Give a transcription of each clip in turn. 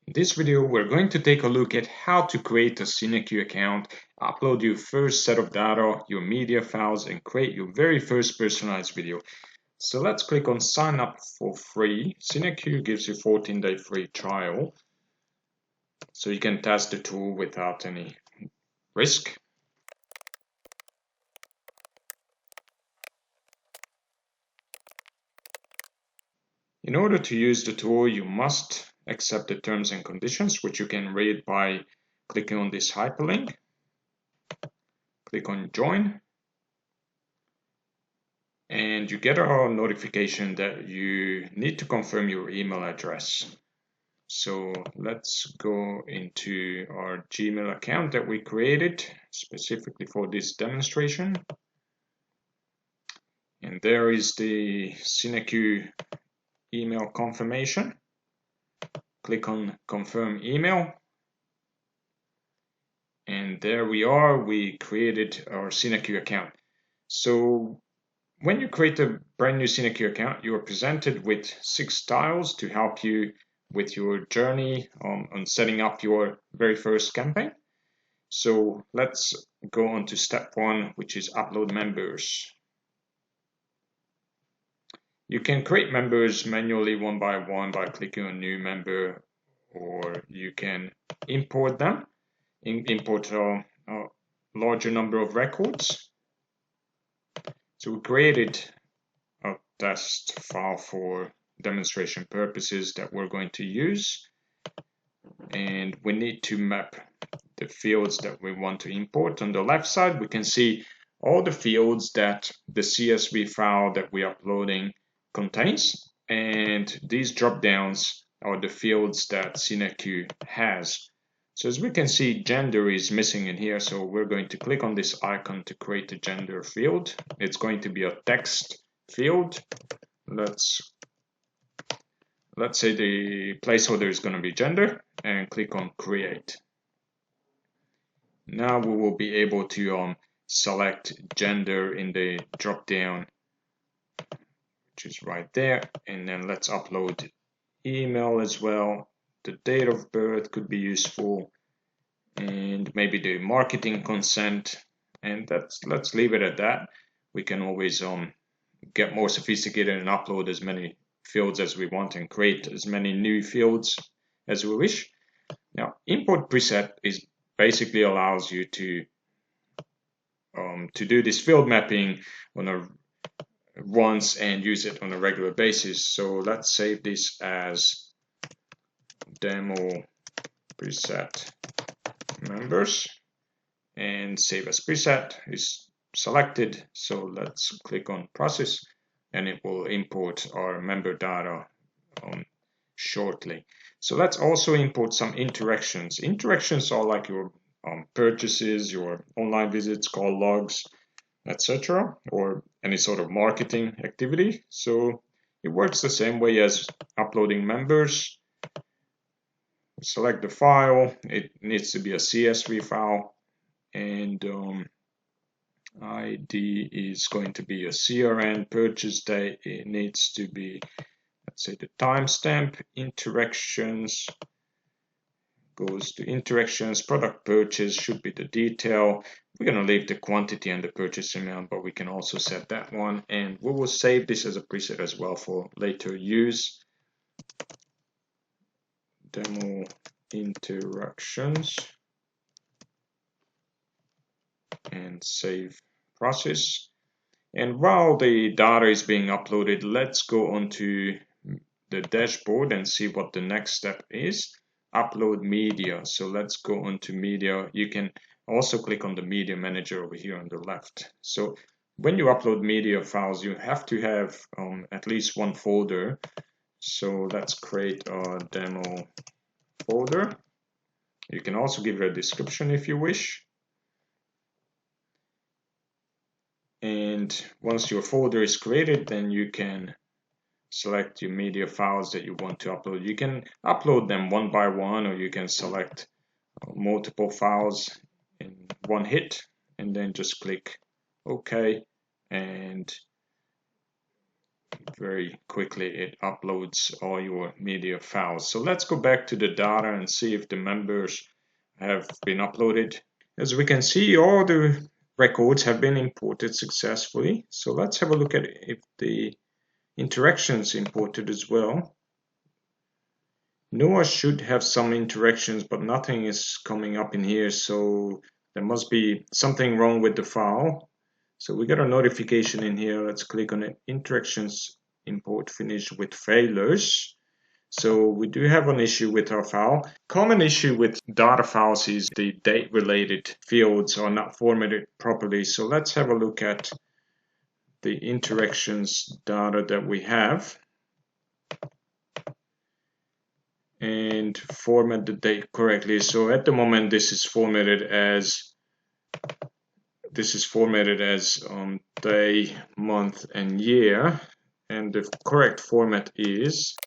In this video, we're going to take a look at how to create a Cine-Q account, upload your first set of data, your media files, and create your very first personalized video. So let's click on sign up for free. Cine-Q gives you 14-day free trial, so you can test the tool without any risk. In order to use the tool, you must accept the terms and conditions, which you can read by clicking on this hyperlink. Click on join, and you get a notification that you need to confirm your email address. So let's go into our Gmail account that we created specifically for this demonstration. And there is the Cine-Q email confirmation. Click on confirm email. And there we are, we created our Cine-Q account. So when you create a brand new Cine-Q account, you are presented with 6 tiles to help you with your journey on setting up your very first campaign. So let's go on to step 1, which is upload members. You can create members manually one by one by clicking on new member, or you can import them, import a larger number of records. So we created a test file for demonstration purposes that we're going to use, and we need to map the fields that we want to import. On the left side, we can see all the fields that the CSV file that we're uploading contains, and these drop downs are the fields that Cine-Q has. So as we can see, gender is missing in here, so we're going to click on this icon to create a gender field. It's going to be a text field. Let's say the placeholder is going to be gender, and click on create. Now we will be able to select gender in the drop down, which is right there, and then let's upload email as well. The date of birth could be useful, and maybe the marketing consent, and let's leave it at that. We can always get more sophisticated and upload as many fields as we want and create as many new fields as we wish. Now, import preset is basically allows you to do this field mapping on once and use it on a regular basis. So let's save this as demo preset members, and save as preset is selected. So let's click on process, and it will import our member data shortly. So let's also import some interactions. Interactions are like your purchases, your online visits, call logs, etc., or any sort of marketing activity. So it works the same way as uploading members. Select the file. It needs to be a CSV file, and ID is going to be a CRN. Purchase date, it needs to be, let's say, the timestamp. Interactions goes to interactions. Product purchase should be the detail. We're going to leave the quantity and the purchase amount, but we can also set that one, and we will save this as a preset as well for later use. Demo interactions, and save process. And while the data is being uploaded, let's go onto the dashboard and see what the next step is. Upload media. So let's go onto media. You can also click on the media manager over here on the left. So when you upload media files, you have to have at least one folder. So let's create a demo folder. You can also give it a description if you wish. And once your folder is created, then you can select your media files that you want to upload. You can upload them one by one, or you can select multiple files in one hit, and then just click OK, and very quickly it uploads all your media files. So let's go back to the data and see if the members have been uploaded. As we can see, all the records have been imported successfully. So let's have a look at if the interactions imported as well. Noah should have some interactions, but nothing is coming up in here, so there must be something wrong with the file. So we got a notification in here. Let's click on it. Interactions import finished with failures. So we do have an issue with our file. Common issue with data files is the date related fields are not formatted properly. So let's have a look at the interactions data that we have and format the date correctly. So at the moment this is formatted as day, month, and year, and the correct format is,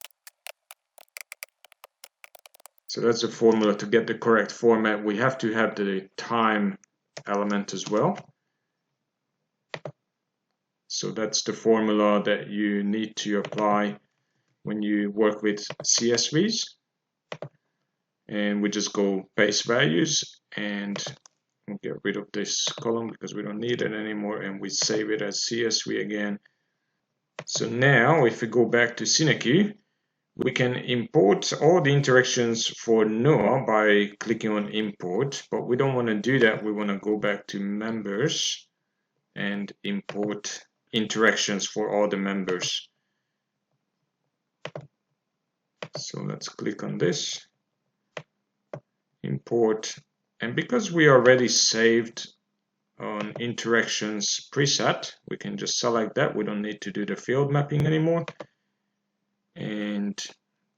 so that's the formula. To get the correct format, we have to have the time element as well. So that's the formula that you need to apply when you work with CSVs. And we just go paste values, and we'll get rid of this column because we don't need it anymore, and we save it as CSV again. So now if we go back to Cine-Q, we can import all the interactions for Noah by clicking on import, but we don't want to do that. We want to go back to members and import interactions for all the members. So let's click on this, import, and because we already saved on interactions preset, we can just select that. We don't need to do the field mapping anymore, and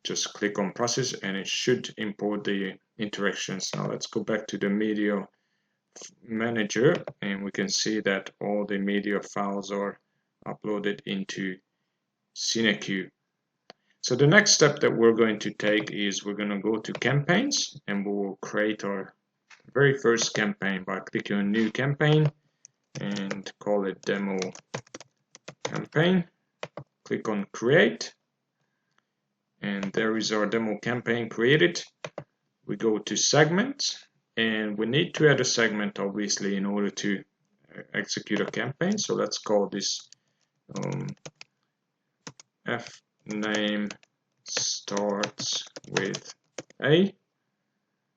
just click on process and it should import the interactions. Now let's go back to the media manager, and we can see that all the media files are uploaded into Cine-Q. So the next step that we're going to take is we're going to go to campaigns, and we will create our very first campaign by clicking on new campaign and call it demo campaign. Click on create, and there is our demo campaign created. We go to segments, and we need to add a segment obviously in order to execute a campaign. So let's call this F name starts with A.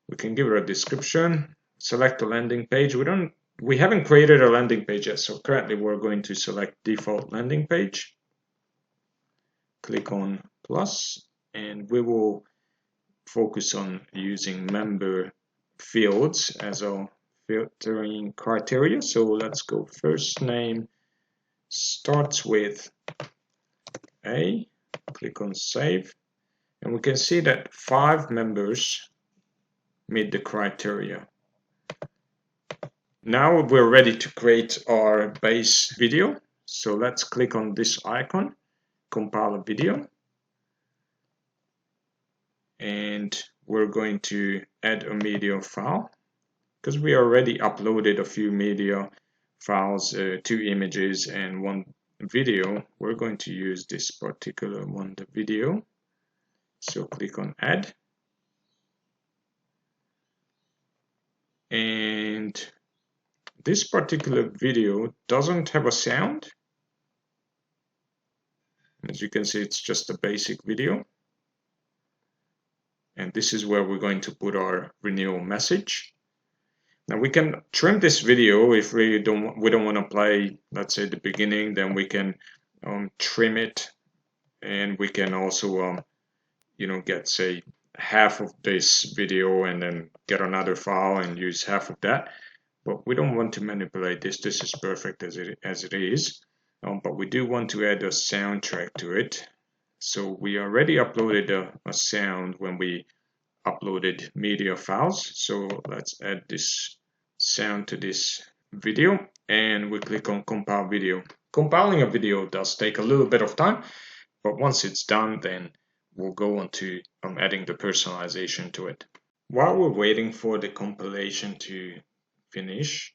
We can give it a description, select a landing page. We haven't created a landing page yet, so currently we're going to select default landing page. Click on plus, and we will focus on using member fields as our filtering criteria. So let's go first name starts with A. Click on save, and we can see that 5 members meet the criteria. Now we're ready to create our base video. So let's click on this icon, compile a video, and we're going to add a media file because we already uploaded a few media files, 2 images and 1 video. We're going to use this particular one, the video. So click on add, and this particular video doesn't have a sound. As you can see, it's just a basic video. And this is where we're going to put our renewal message. Now we can trim this video if we don't want to play, let's say, the beginning. Then we can trim it, and we can also get, say, half of this video and then get another file and use half of that. But we don't want to manipulate this. This is perfect as it is. But we do want to add a soundtrack to it. So we already uploaded a sound when we uploaded media files. So let's add this sound to this video, and we click on compile video. Compiling a video does take a little bit of time, but once it's done, then we'll go on to adding the personalization to it. While we're waiting for the compilation to finish,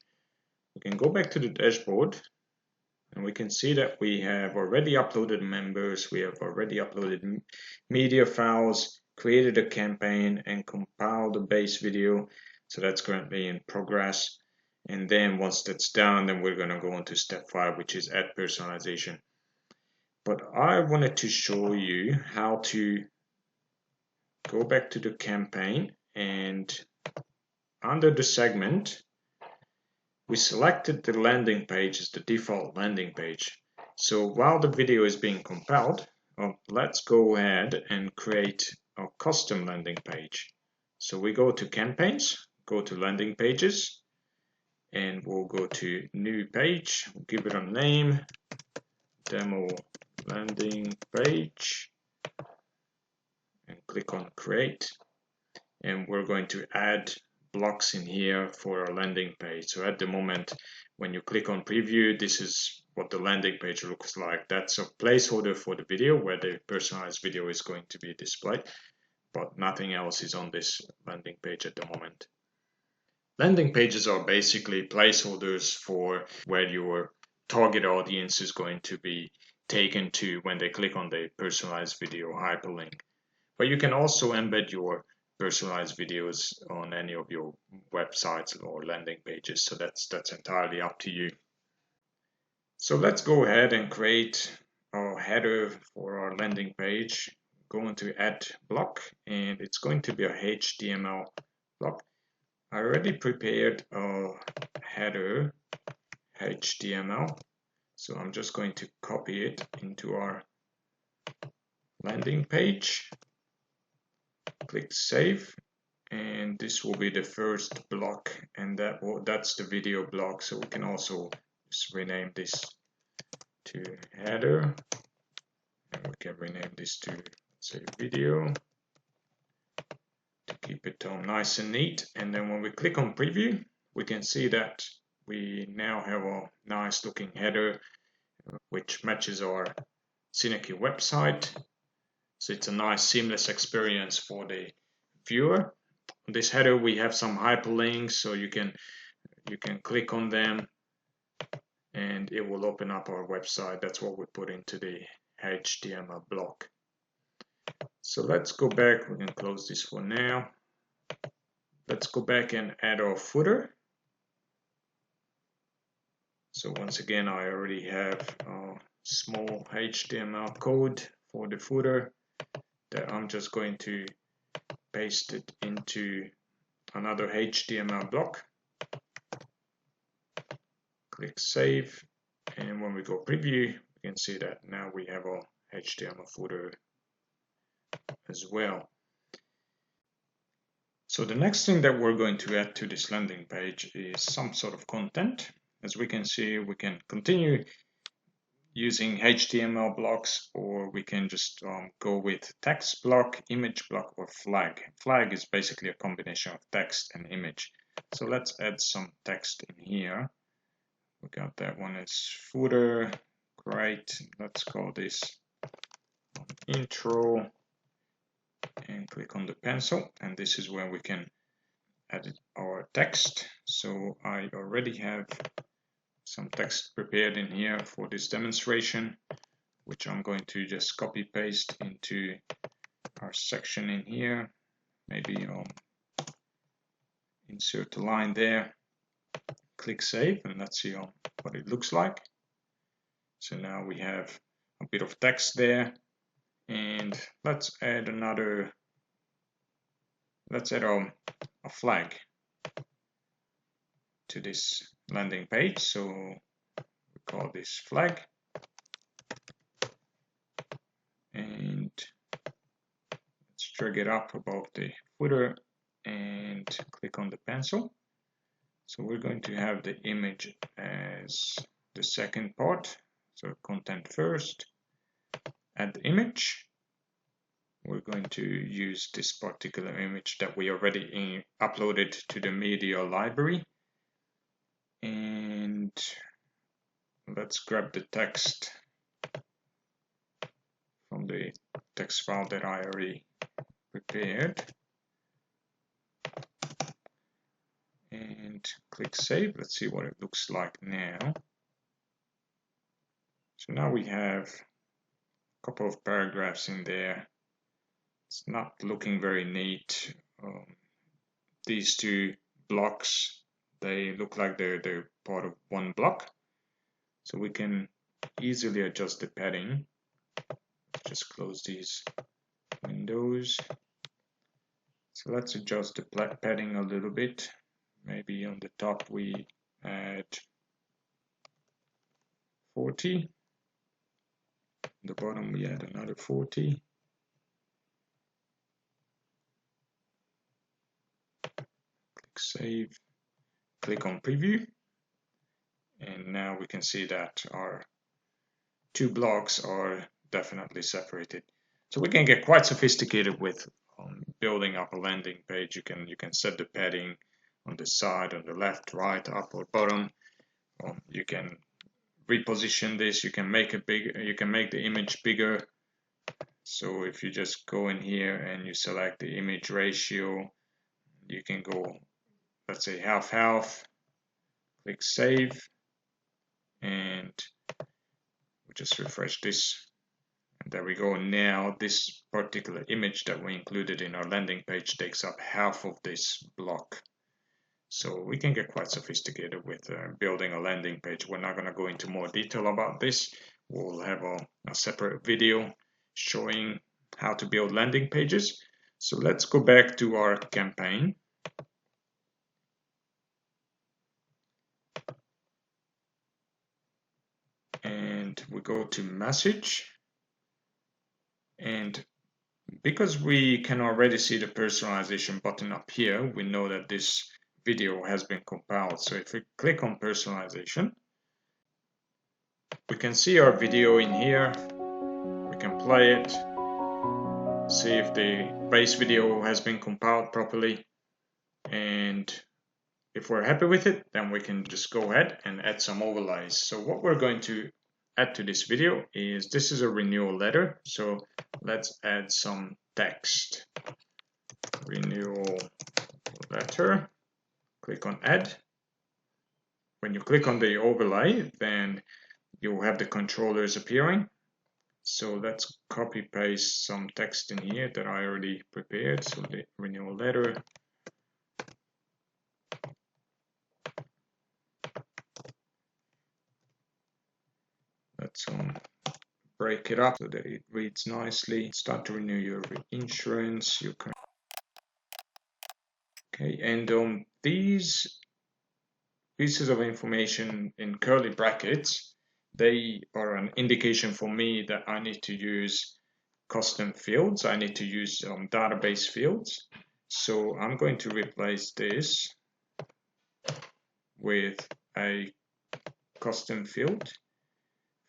we can go back to the dashboard. And we can see that we have already uploaded members, we have already uploaded media files, created a campaign, and compiled the base video. So that's currently in progress. And then once that's done, then we're going to go on to step 5, which is add personalization. But I wanted to show you how to go back to the campaign, and under the segment, we selected the landing page as the default landing page. So while the video is being compiled, let's go ahead and create a custom landing page. So we go to campaigns, go to landing pages, and we'll go to new page, we'll give it a name, demo landing page, and click on create. And we're going to add blocks in here for our landing page. So at the moment, when you click on preview, this is what the landing page looks like. That's a placeholder for the video where the personalized video is going to be displayed, but nothing else is on this landing page at the moment. Landing pages are basically placeholders for where your target audience is going to be taken to when they click on the personalized video hyperlink. But you can also embed your personalized videos on any of your websites or landing pages, so that's entirely up to you. So let's go ahead and create our header for our landing page. Go into add block, and it's going to be a HTML block. I already prepared a header HTML, so I'm just going to copy it into our landing page. Click save, and this will be the first block, and that's the video block. So we can also just rename this to header, and we can rename this to, say, video, to keep it nice and neat. And then when we click on preview, we can see that we now have a nice looking header which matches our Cine-Q website. So it's a nice seamless experience for the viewer. On this header we have some hyperlinks, so you can click on them and it will open up our website. That's what we put into the HTML block. So let's go back, we can close this for now. Let's go back and add our footer. So once again, I already have a small HTML code for the footer that I'm just going to paste it into another HTML block. Click save, and when we go preview, we can see that now we have our HTML footer as well. So the next thing that we're going to add to this landing page is some sort of content. As we can see, we can continue using HTML blocks, or we can just go with text block, image block, or flag. Flag is basically a combination of text and image. So let's add some text in here. We got that one as footer. Great. Let's call this intro, and click on the pencil, and this is where we can edit our text. So I already have some text prepared in here for this demonstration, which I'm going to just copy paste into our section in here. Maybe insert a line there, click save, and let's see what it looks like. So now we have a bit of text there, and let's add a flag to this landing page. So we call this flag, and let's drag it up above the footer and click on the pencil. So we're going to have the image as the second part. So content first, add the image. We're going to use this particular image that we already uploaded to the media library. And let's grab the text from the text file that I already prepared. And click save. Let's see what it looks like now. So now we have a couple of paragraphs in there. It's not looking very neat. These two blocks, they look like they're part of one block. So we can easily adjust the padding. Just close these windows. So let's adjust the padding a little bit. Maybe on the top we add 40. On the bottom we add another 40. Click Save. Click on Preview. And now we can see that our two blocks are definitely separated. So we can get quite sophisticated with building up a landing page. You can set the padding on the side, on the left, right, up or bottom. You can reposition this. You can make it bigger. You can make the image bigger. So if you just go in here and you select the image ratio, you can go, let's say, half-half. Click Save, and we just refresh this. And there we go. Now this particular image that we included in our landing page takes up half of this block. So we can get quite sophisticated with building a landing page. We're not going to go into more detail about this. We'll have a separate video showing how to build landing pages. So let's go back to our campaign. And we go to message. And because we can already see the personalization button up here, we know that this video has been compiled. So if we click on personalization, we can see our video in here. We can play it, see if the base video has been compiled properly. And if we're happy with it, then we can just go ahead and add some overlays. So what we're going to add to this video is, this is a renewal letter. So let's add some text. Renewal letter. Click on add. When you click on the overlay, then you'll have the controllers appearing. So let's copy paste some text in here that I already prepared. So the renewal letter. Let's break it up so that it reads nicely. Start to renew your insurance. Okay, and these pieces of information in curly brackets, they are an indication for me that I need to use custom fields. I need to use database fields. So I'm going to replace this with a custom field,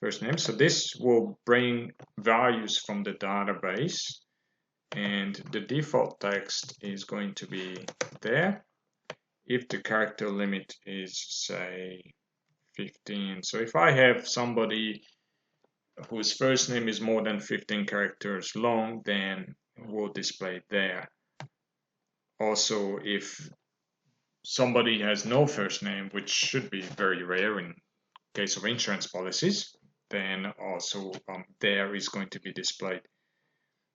first name. So this will bring values from the database, and the default text is going to be there. If the character limit is, say, 15. So if I have somebody whose first name is more than 15 characters long, then we'll display there. Also, if somebody has no first name, which should be very rare in case of insurance policies, then also there is going to be displayed.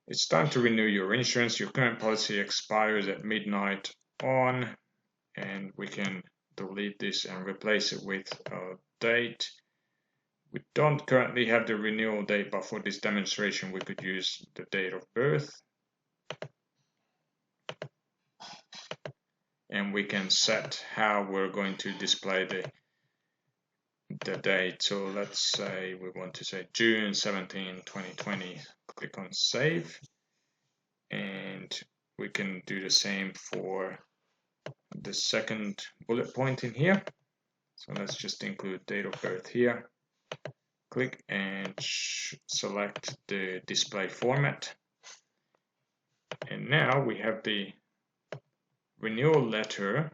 It's time to renew your insurance. Your current policy expires at midnight on, and we can delete this and replace it with a date. We don't currently have the renewal date, but for this demonstration we could use the date of birth. And we can set how we're going to display the date. So let's say we want to say June 17, 2020. Click on save. And we can do the same for the second bullet point in here. So let's just include date of birth here. Click and select the display format. And now we have the renewal letter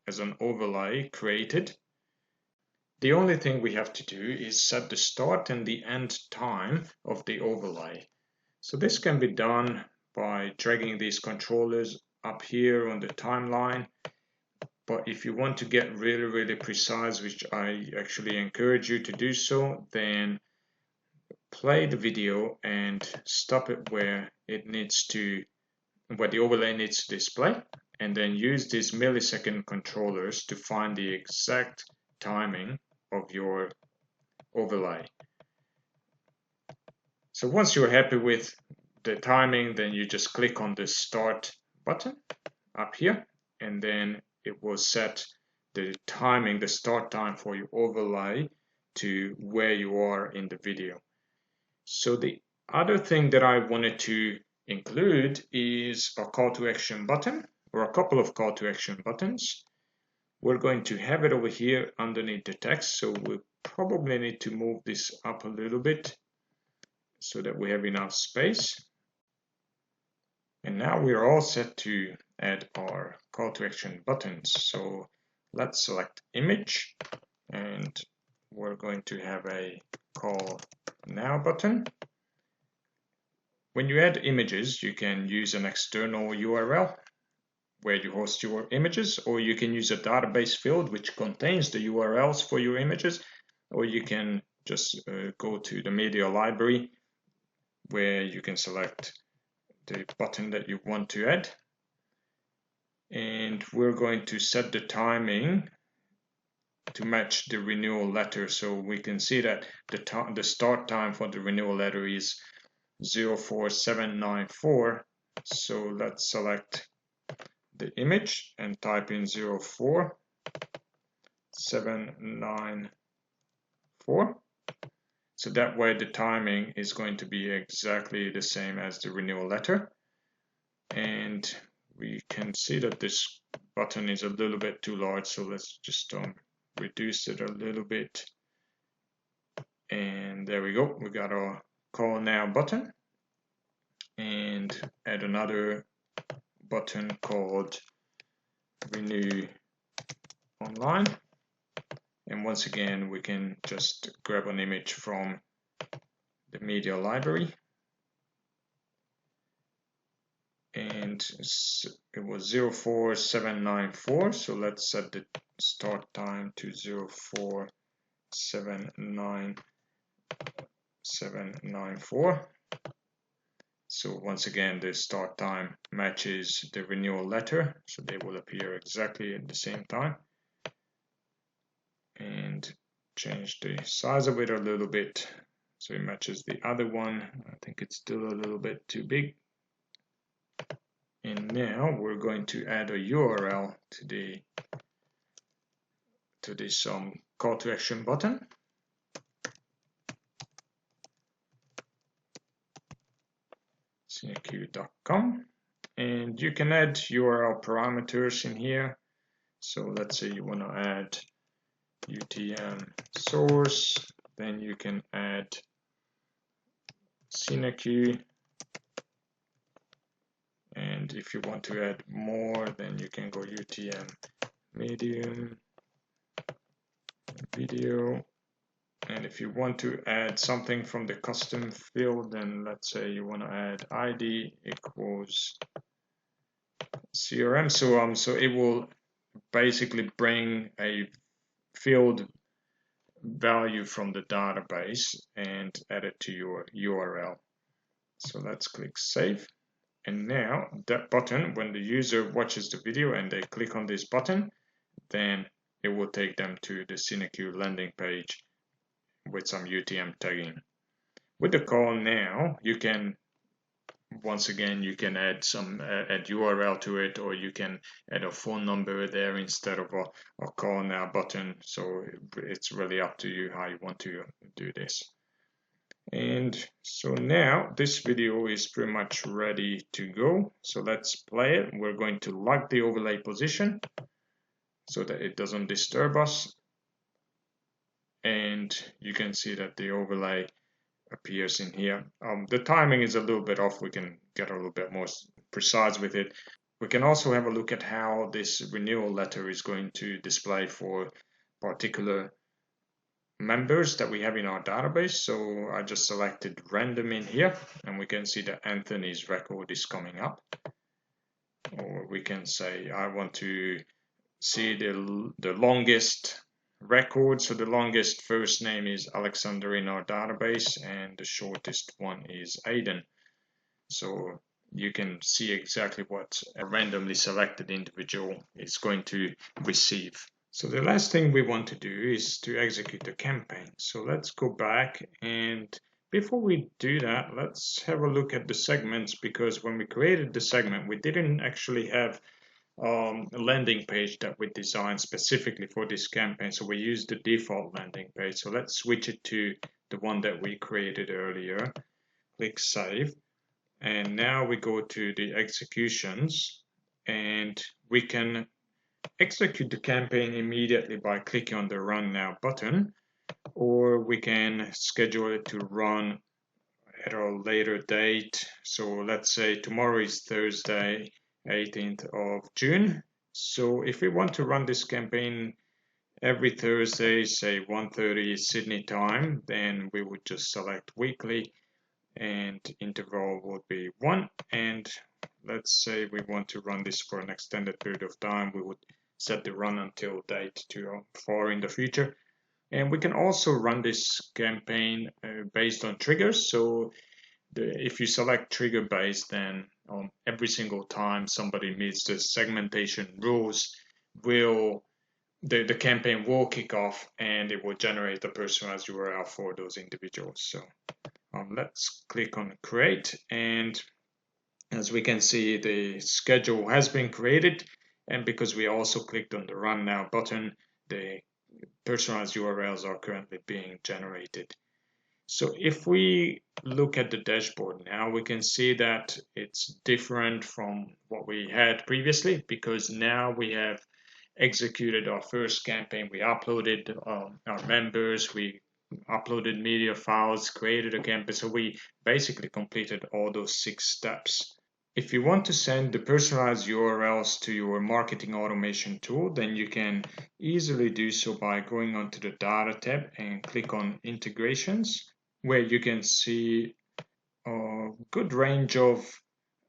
as an overlay created. The only thing we have to do is set the start and the end time of the overlay. So this can be done by dragging these controllers up here on the timeline. But if you want to get really precise, which I actually encourage you to do so, then play the video and stop it where the overlay needs to display, and then use these millisecond controllers to find the exact timing of your overlay. So once you're happy with the timing, then you just click on the start button up here, and then it will set the timing, the start time for your overlay to where you are in the video. So the other thing that I wanted to include is a call to action button, or a couple of call to action buttons. We're going to have it over here underneath the text, so we probably need to move this up a little bit so that we have enough space. And now we're all set to add our call to action buttons. So let's select image, and we're going to have a call now button. When you add images, you can use an external URL where you host your images, or you can use a database field which contains the URLs for your images, or you can just go to the media library where you can select the button that you want to add. And we're going to set the timing to match the renewal letter. So we can see that the start time for the renewal letter is 04794. So let's select the image and type in 04794. So that way the timing is going to be exactly the same as the renewal letter. And we can see that this button is a little bit too large, so let's just reduce it a little bit. And there we go, we got our call now button, and add another button called renew online. And once again, we can just grab an image from the media library. And it was 04794, so let's set the start time to 04794. So once again, the start time matches the renewal letter, so they will appear exactly at the same time. And change the size of it a little bit so it matches the other one. I think it's still a little bit too big. And now we're going to add a URL to this call to action button. Cine-Q.com, and you can add URL parameters in here. So let's say you want to add UTM source, then you can add Cine-Q. And if you want to add more, then you can go UTM medium video. And if you want to add something from the custom field, then let's say you want to add ID equals CRM. So it will basically bring a field value from the database and add it to your URL. So let's click save. And now that button, when the user watches the video and they click on this button, then it will take them to the Cine-Q landing page with some UTM tagging. With the call now, you can, once again, you can add some add URL to it, or you can add a phone number there instead of a call now button. So it's really up to you how you want to do this. And so now this video is pretty much ready to go. So let's play it. We're going to lock the overlay position so that it doesn't disturb us. And you can see that the overlay appears in here. The timing is a little bit off. We can get a little bit more precise with it. We can also have a look at how this renewal letter is going to display for particular members that we have in our database. So I just selected random in here, and we can see that Anthony's record is coming up. Or we can say I want to see the longest record. So the longest first name is Alexander in our database, and the shortest one is Aiden. So you can see exactly what a randomly selected individual is going to receive. So the last thing we want to do is to execute the campaign. So let's go back, and before we do that, let's have a look at the segments, because when we created the segment, we didn't actually have a landing page that we designed specifically for this campaign. So we used the default landing page. So let's switch it to the one that we created earlier. Click Save. And now we go to the executions, and we can execute the campaign immediately by clicking on the Run Now button, or we can schedule it to run at a later date. So let's say tomorrow is Thursday, 18th of June. So if we want to run this campaign every Thursday, say 1:30 Sydney time, then we would just select weekly, and interval would be 1. And let's say we want to run this for an extended period of time, we would set the run until date to far in the future. And we can also run this campaign based on triggers. So if you select trigger based, then every single time somebody meets the segmentation rules, the campaign will kick off, and it will generate a personalized URL for those individuals. So let's click on create, and as we can see, the schedule has been created, and because we also clicked on the Run Now button, the personalized URLs are currently being generated. So if we look at the dashboard now, we can see that it's different from what we had previously, because now we have executed our first campaign. We uploaded our members, we uploaded media files, created a campaign. So we basically completed all those 6 steps. If you want to send the personalized URLs to your marketing automation tool, then you can easily do so by going onto the Data tab and click on Integrations, where you can see a good range of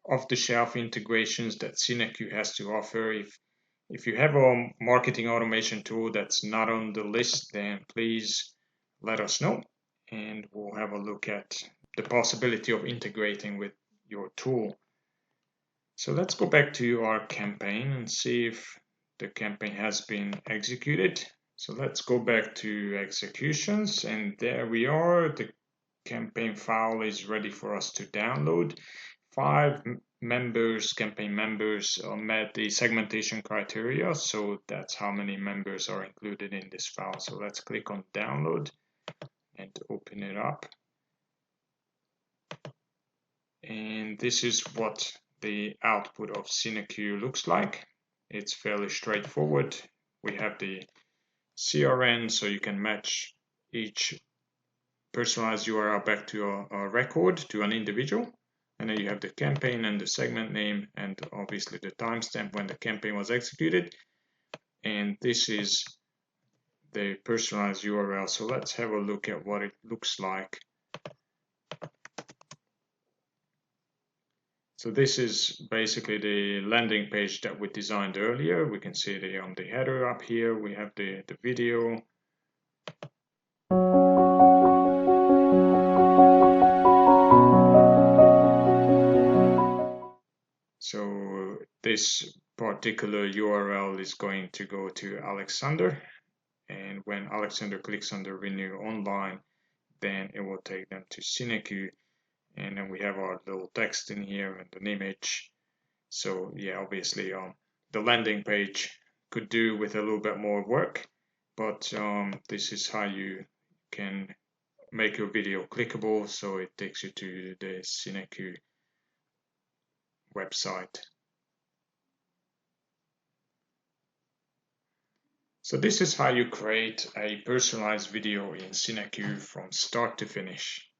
off-the-shelf integrations that Cine-Q has to offer. If you have a marketing automation tool that's not on the list, then please let us know, and we'll have a look at the possibility of integrating with your tool. So let's go back to our campaign and see if the campaign has been executed. So let's go back to executions, and there we are. The campaign file is ready for us to download. 5 members, campaign members, met the segmentation criteria, so that's how many members are included in this file. So let's click on download and open it up. And this is what the output of Cine-Q looks like. It's fairly straightforward. We have the CRN, so you can match each personalized URL back to a record, to an individual. And then you have the campaign and the segment name, and obviously the timestamp when the campaign was executed. And this is the personalized URL. So let's have a look at what it looks like. So this is basically the landing page that we designed earlier. We can see the header up here. We have the video. So this particular URL is going to go to Alexander. And when Alexander clicks on the Renew Online, then it will take them to Cine-Q. And then we have our little text in here and an image. So yeah, obviously the landing page could do with a little bit more work, but this is how you can make your video clickable, so it takes you to the Cine-Q website. So this is how you create a personalized video in Cine-Q from start to finish.